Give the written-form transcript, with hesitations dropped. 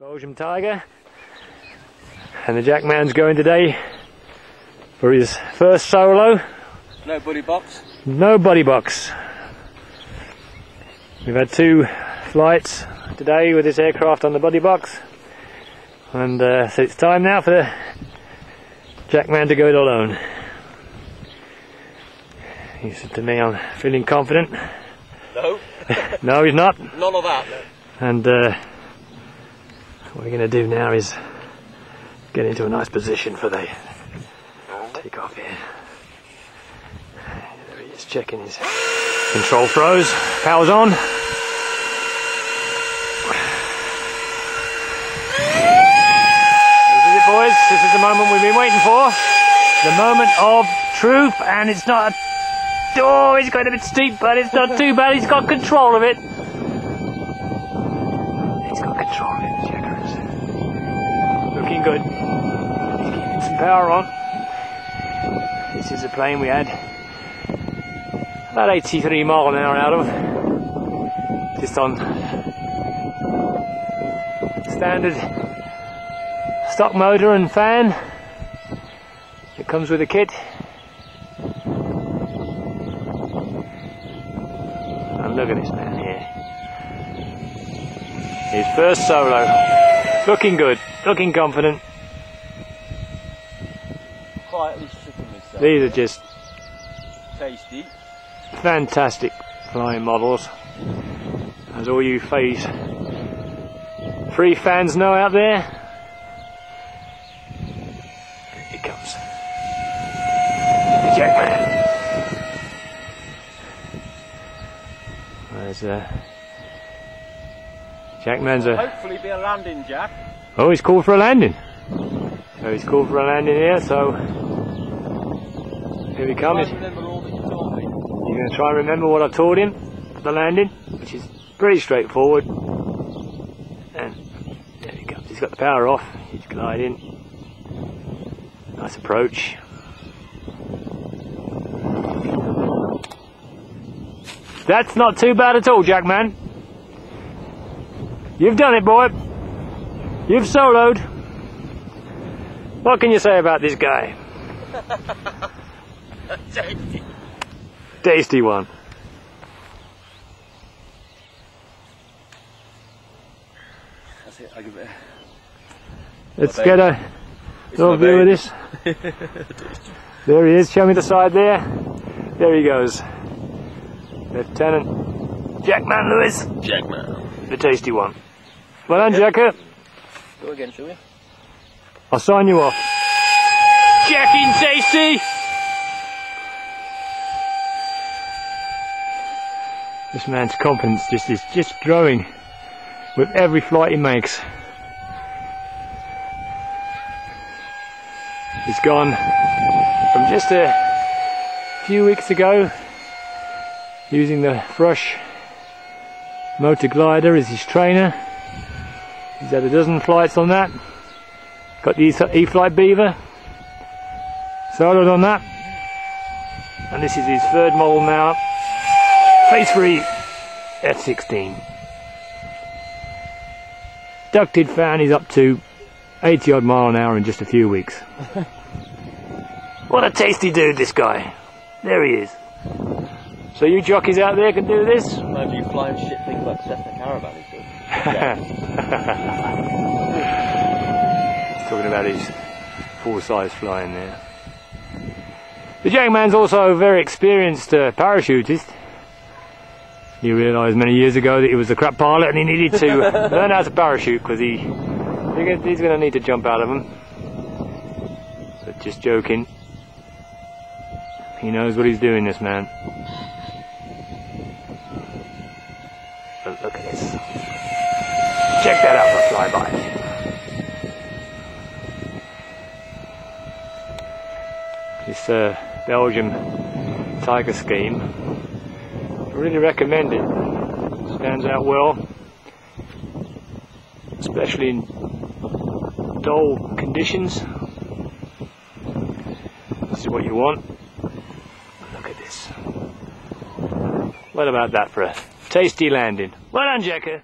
Belgium Tiger, and the Jackman's going today for his first solo. No buddy box. No buddy box. We've had 2 flights today with this aircraft on the buddy box, and so it's time now for the Jackman to go it alone. He said to me, "I'm feeling confident." No. No, he's not. None of that. And what we're going to do now is get into a nice position for the takeoff here. There he is, checking his control throws. Power's on. This is it, boys. This is the moment we've been waiting for. The moment of truth, and it's not. Oh, it's going a bit steep, but it's not too bad. He's got control of it. He's got control of it, Jackers. Looking good. He's keeping some power on. This is a plane we had about 83 miles an hour out of. Just on standard stock motor and fan. It comes with a kit. And look at this man here. His first solo. Looking good, looking confident. Quietly stripping myself. These are just Tasty. fantastic flying models, as all you phase 3 fans know out there. Here it comes. The Jackman. There's Jackman's Hopefully be a landing, Jack. Oh, he's called for a landing. So he's called for a landing here, so here we come. I remember all that you told me. You're going to try and remember what I taught him for the landing, which is pretty straightforward. And there he comes. He's got the power off. He's gliding. Nice approach. That's not too bad at all, Jackman. You've done it, boy. You've soloed. What can you say about this guy? Tasty. Tasty one. That's it, I'll give it a... Let's get a little view of this. There he is. Show me the side there. There he goes. Lieutenant Jackman Lewis. Jackman. The tasty one. Well done, Jacker. Go again, shall we? I'll sign you off. Jacking Tasty! This man's confidence is just growing with every flight he makes. He's gone from just a few weeks ago using the Thrush motor glider as his trainer. He's had a dozen flights on that. Got the E-Flight Beaver. Soloed on that. And this is his 3rd model now. Phase 3 F-16. Ducted fan, he's up to 80 odd mile an hour in just a few weeks. What a tasty dude, this guy. There he is. So you jockeys out there can do this? Maybe you flying shit things like Cessna Caravan is good. He's talking about his full-size flying there. The Jackman's also a very experienced parachutist. He realised many years ago that he was a crap pilot and he needed to learn how to parachute because he's going to need to jump out of them. But just joking. He knows what he's doing, this man. But look at this. Check that out for a flyby. This Belgium Tiger scheme, I really recommend it. Stands out well, especially in dull conditions. This is what you want. Look at this. What about that for a tasty landing? Well done, Jacker.